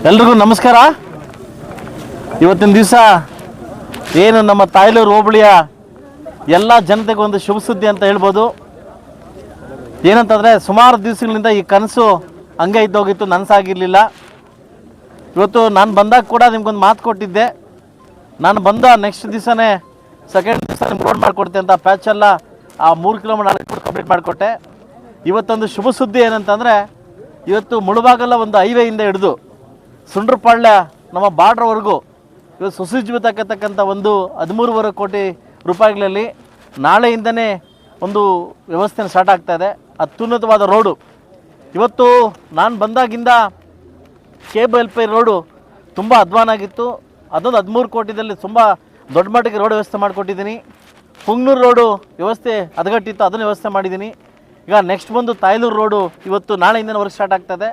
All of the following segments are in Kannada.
ಎಲ್ರಿಗೂ ನಮಸ್ಕಾರ. ಇವತ್ತಿನ ದಿವಸ ಏನು ನಮ್ಮ ತಾಯ್ಲೂರು ಹೋಬಳಿಯ ಎಲ್ಲ ಜನತೆಗೆ ಒಂದು ಶುಭ ಸುದ್ದಿ ಅಂತ ಹೇಳ್ಬೋದು. ಏನಂತಂದರೆ ಸುಮಾರು ದಿವಸಗಳಿಂದ ಈ ಕನಸು ಹಂಗೆ ಇದ್ದೋಗಿತ್ತು, ನನಸಾಗಿರಲಿಲ್ಲ. ಇವತ್ತು ನಾನು ಬಂದಾಗ ಕೂಡ ನಿಮ್ಗೊಂದು ಮಾತು ಕೊಟ್ಟಿದ್ದೆ, ನಾನು ಬಂದ ನೆಕ್ಸ್ಟ್ ದಿವಸನೇ ಸೆಕೆಂಡ್ ದಿವಸ ನಿಮ್ಗೆ ರೋಡ್ ಮಾಡಿಕೊಡ್ತೆ ಅಂತ ಪ್ಯಾಚೆಲ್ಲ ಆ 3 ಕಿಲೋಮೀಟರ್ 4 ಕಿಲೋಮೀಟರ್ ಕಂಪ್ಲೀಟ್ ಮಾಡಿಕೊಟ್ಟೆ. ಇವತ್ತೊಂದು ಶುಭ ಸುದ್ದಿ ಏನಂತಂದರೆ, ಇವತ್ತು ಮುಳುಬಾಗಲ ಒಂದು ಹೈವೇಯಿಂದ ಹಿಡಿದು ಸುಂಡ್ರಪಾಳ್ಯ ನಮ್ಮ ಬಾರ್ಡ್ರ್ವರೆಗೂ ಇವತ್ತು ಸುಸಜ್ಜಿತಕ್ಕಂಥ ಒಂದು 13.5 ಕೋಟಿ ರೂಪಾಯಿಗಳಲ್ಲಿ ನಾಳೆಯಿಂದನೇ ಒಂದು ವ್ಯವಸ್ಥೆ ಸ್ಟಾರ್ಟ್ ಆಗ್ತಾಯಿದೆ. ಅತ್ಯುನ್ನತವಾದ ರೋಡು. ಇವತ್ತು ನಾನು ಬಂದಾಗಿಂದ KBLP ರೋಡು ತುಂಬ ಅಧ್ವಾನ ಆಗಿತ್ತು. ಅದೊಂದು 13 ಕೋಟಿದಲ್ಲಿ ತುಂಬ ದೊಡ್ಡ ಮಟ್ಟಿಗೆ ರೋಡ್ ವ್ಯವಸ್ಥೆ ಮಾಡಿಕೊಟ್ಟಿದ್ದೀನಿ. ಪುಂಗ್ನೂರು ರೋಡು ವ್ಯವಸ್ಥೆ ಹದಗಟ್ಟಿತ್ತು, ಅದನ್ನು ವ್ಯವಸ್ಥೆ ಮಾಡಿದ್ದೀನಿ. ಈಗ ನೆಕ್ಸ್ಟ್ ಬಂದು ತಾಯ್ಲೂರು ರೋಡು ಇವತ್ತು ನಾಳೆಯಿಂದನೇ ವರ್ಕ್ ಸ್ಟಾರ್ಟ್ ಆಗ್ತದೆ.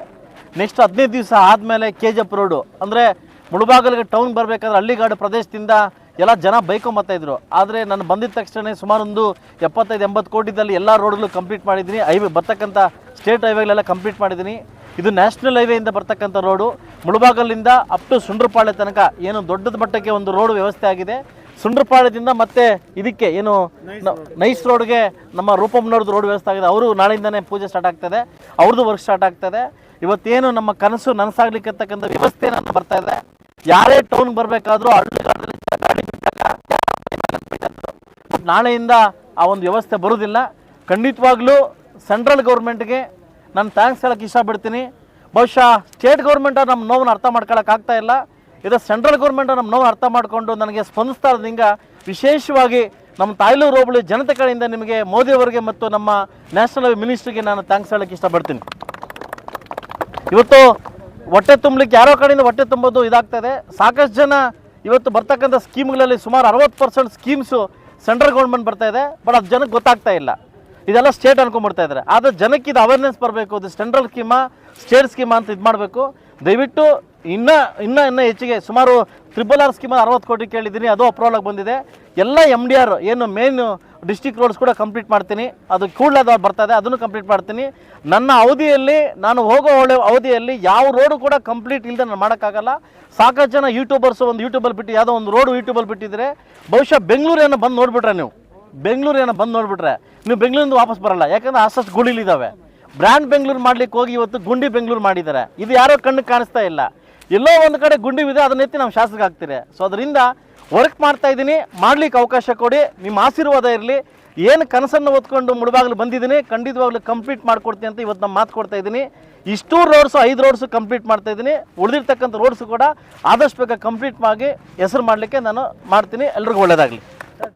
ನೆಕ್ಸ್ಟ್ 15 ದಿವಸ ಆದಮೇಲೆ KGF ರೋಡು, ಅಂದರೆ ಮುಳುಬಾಗಲಿಗೆ ಟೌನ್ ಬರಬೇಕಾದ್ರೆ ಹಳ್ಳಿಗಾಡು ಪ್ರದೇಶದಿಂದ ಎಲ್ಲ ಜನ ಬೈಕೊಂಬರ್ತಾಯಿದ್ರು. ಆದರೆ ನಾನು ಬಂದಿದ್ದ ತಕ್ಷಣ ಸುಮಾರು ಒಂದು 75-80 ಕೋಟಿದಲ್ಲಿ ಎಲ್ಲ ರೋಡ್ಗಳು ಕಂಪ್ಲೀಟ್ ಮಾಡಿದ್ದೀನಿ. ಹೈವೇ ಬರ್ತಕ್ಕಂಥ ಸ್ಟೇಟ್ ಹೈವೇಗಳೆಲ್ಲ ಕಂಪ್ಲೀಟ್ ಮಾಡಿದ್ದೀನಿ. ಇದು ನ್ಯಾಷನಲ್ ಹೈವೇಯಿಂದ ಬರ್ತಕ್ಕಂಥ ರೋಡು. ಮುಳುಬಾಗಲಿಂದ ಅಪ್ ಟು ಸುಂಡ್ರಪಾಳ್ಯ ತನಕ ಏನು ದೊಡ್ಡದ ಮಟ್ಟಕ್ಕೆ ಒಂದು ರೋಡ್ ವ್ಯವಸ್ಥೆ ಆಗಿದೆ. ಸುಂಡ್ರಪಾಳ್ಯದಿಂದ ಮತ್ತೆ ಇದಕ್ಕೆ ಏನು ನೈಸ್ ರೋಡ್ಗೆ ನಮ್ಮ ರೂಪಮ್ನವ್ರದ್ದು ರೋಡ್ ವ್ಯವಸ್ಥೆ ಆಗಿದೆ. ಅವರು ನಾಳೆಯಿಂದನೇ ಪೂಜೆ ಸ್ಟಾರ್ಟ್ ಆಗ್ತದೆ, ಅವ್ರದ್ದು ವರ್ಕ್ ಸ್ಟಾರ್ಟ್ ಆಗ್ತದೆ. ಇವತ್ತೇನು ನಮ್ಮ ಕನಸು ನನಸಾಗ್ಲಿಕ್ಕಂತಕ್ಕಂಥ ವ್ಯವಸ್ಥೆ ನನ್ನ ಬರ್ತಾ ಇದೆ. ಯಾರೇ ಟೌನ್ಗೆ ಬರಬೇಕಾದ್ರೂ ಗಾಡಿ ಬಿಟ್ಟಾಗ ನಾಳೆಯಿಂದ ಆ ಒಂದು ವ್ಯವಸ್ಥೆ ಬರೋದಿಲ್ಲ. ಖಂಡಿತವಾಗ್ಲೂ ಸೆಂಟ್ರಲ್ ಗೌರ್ಮೆಂಟ್ಗೆ ನಾನು ಥ್ಯಾಂಕ್ಸ್ ಹೇಳೋಕ್ಕೆ ಇಷ್ಟಪಡ್ತೀನಿ. ಬಹುಶಃ ಸ್ಟೇಟ್ ಗೌರ್ಮೆಂಟ್ ನಮ್ಮ ನೋವನ್ನು ಅರ್ಥ ಮಾಡ್ಕೊಳ್ಳೋಕ್ಕಾಗ್ತಾ ಇಲ್ಲ. ಇದು ಸೆಂಟ್ರಲ್ ಗೌರ್ಮೆಂಟ್ ನಮ್ಮ ನೋವು ಅರ್ಥ ಮಾಡಿಕೊಂಡು ನನಗೆ ಸ್ಪಂದಿಸ್ತಾ ಇರೋದ್ರಿಂದ ವಿಶೇಷವಾಗಿ ನಮ್ಮ ತಾಯ್ಲೂರು ಹೋಬಳಿ ಜನತೆ ಕಡೆಯಿಂದ ನಿಮಗೆ ಮೋದಿಯವರಿಗೆ ಮತ್ತು ನಮ್ಮ ನ್ಯಾಷನಲ್ ಮಿನಿಸ್ಟ್ರಿಗೆ ನಾನು ಥ್ಯಾಂಕ್ಸ್ ಹೇಳೋಕ್ಕೆ ಇಷ್ಟಪಡ್ತೀನಿ. ಇವತ್ತು ಹೊಟ್ಟೆ ತುಂಬಲಿಕ್ಕೆ ಯಾರೋ ಕಡೆಯಿಂದ ಹೊಟ್ಟೆ ತುಂಬೋದು ಇದಾಗ್ತದೆ. ಸಾಕಷ್ಟು ಜನ ಇವತ್ತು ಬರ್ತಕ್ಕಂಥ ಸ್ಕೀಮ್ಗಳಲ್ಲಿ ಸುಮಾರು 60% ಸ್ಕೀಮ್ಸು ಸೆಂಟ್ರಲ್ ಗೌರ್ಮೆಂಟ್ ಬರ್ತಾ ಇದೆ, ಬಟ್ ಅದು ಜನಕ್ಕೆ ಗೊತ್ತಾಗ್ತಾ ಇಲ್ಲ. ಇದೆಲ್ಲ ಸ್ಟೇಟ್ ಅನ್ಕೊಂಡ್ಬಿಡ್ತಾ ಇದ್ದಾರೆ. ಆದರೆ ಜನಕ್ಕೆ ಇದು ಅವೇರ್ನೆಸ್ ಬರಬೇಕು. ಇದು ಸೆಂಟ್ರಲ್ ಸ್ಕೀಮಾ ಸ್ಟೇಟ್ ಸ್ಕೀಮಾ ಅಂತ ಇದು ಮಾಡಬೇಕು. ದಯವಿಟ್ಟು ಇನ್ನೂ ಹೆಚ್ಚಿಗೆ ಸುಮಾರು RRR ಸ್ಕೀಮಲ್ಲಿ 60 ಕೋಟಿ ಕೇಳಿದ್ದೀನಿ, ಅದು ಅಪ್ರೂವಲ್ ಆಗಿ ಬಂದಿದೆ. ಎಲ್ಲ MDR ಏನು ಮೇನ್ ಡಿಸ್ಟಿಕ್ ರೋಡ್ಸ್ ಕೂಡ ಕಂಪ್ಲೀಟ್ ಮಾಡ್ತೀನಿ. ಅದು ಕೂಡಲೇ ಬರ್ತಾ ಇದೆ, ಅದನ್ನು ಕಂಪ್ಲೀಟ್ ಮಾಡ್ತೀನಿ. ನನ್ನ ಅವಧಿಯಲ್ಲಿ ನಾನು ಹೋಗೋ ಅವಧಿಯಲ್ಲಿ ಯಾವ ರೋಡು ಕೂಡ ಕಂಪ್ಲೀಟ್ ಇಲ್ಲದೆ ನಾನು ಮಾಡೋಕ್ಕಾಗಲ್ಲ. ಸಾಕಷ್ಟು ಜನ ಯೂಟ್ಯೂಬರ್ಸು ಒಂದು ಯೂಟ್ಯೂಬಲ್ಲಿ ಬಿಟ್ಟು ಯಾವುದೋ ಒಂದು ರೋಡು ಯೂಟ್ಯೂಬಲ್ಲಿ ಬಿಟ್ಟಿದ್ರೆ ಬಹುಶಃ ಬೆಂಗಳೂರೇನೋ ಬಂದು ನೋಡಿಬಿಟ್ರೆ ನೀವು ಬೆಂಗಳೂರಿಂದ ವಾಪಸ್ ಬರಲ್ಲ. ಯಾಕಂದರೆ ಅಷ್ಟು ಗುಳಿಲಿದ್ದಾವೆ. ಬ್ರ್ಯಾಂಡ್ ಬೆಂಗಳೂರು ಮಾಡ್ಲಿಕ್ಕೆ ಹೋಗಿ ಇವತ್ತು ಗುಂಡಿ ಬೆಂಗಳೂರು ಮಾಡಿದ್ದಾರೆ. ಇದು ಯಾರೋ ಕಣ್ಣಿಗೆ ಕಾಣಿಸ್ತಾ ಇಲ್ಲ. ಎಲ್ಲೋ ಒಂದು ಕಡೆ ಗುಂಡಿವಿದೆ, ಅದನ್ನ ಎತ್ತಿ ನಮ್ಮ ಶಾಸಕ ಆಗ್ತೀರಿ. ಸೊ ಅದರಿಂದ ವರ್ಕ್ ಮಾಡ್ತಾ ಇದ್ದೀನಿ, ಮಾಡ್ಲಿಕ್ಕೆ ಅವಕಾಶ ಕೊಡಿ, ನಿಮ್ಮ ಆಶೀರ್ವಾದ ಇರಲಿ. ಏನು ಕನಸನ್ನು ಹೊತ್ಕೊಂಡು ಮುಳುಬಾಗಲು ಬಂದಿದ್ದೀನಿ, ಖಂಡಿತವಾಗ್ಲೂ ಕಂಪ್ಲೀಟ್ ಮಾಡ್ಕೊಡ್ತೀನಿ ಅಂತ ಇವತ್ತು ನಾನು ಮಾತು ಕೊಡ್ತಾ ಇದ್ದೀನಿ. ಇಷ್ಟು ರೋಡ್ಸು 5 ರೋಡ್ಸು ಕಂಪ್ಲೀಟ್ ಮಾಡ್ತಾ ಇದ್ದೀನಿ. ಉಳಿದಿರ್ತಕ್ಕಂಥ ರೋಡ್ಸು ಕೂಡ ಆದಷ್ಟು ಬೇಗ ಕಂಪ್ಲೀಟ್ ಮಾಡಿ ಹೆಸರು ಮಾಡಲಿಕ್ಕೆ ನಾನು ಮಾಡ್ತೀನಿ. ಎಲ್ರಿಗೂ ಒಳ್ಳೆಯದಾಗಲಿ.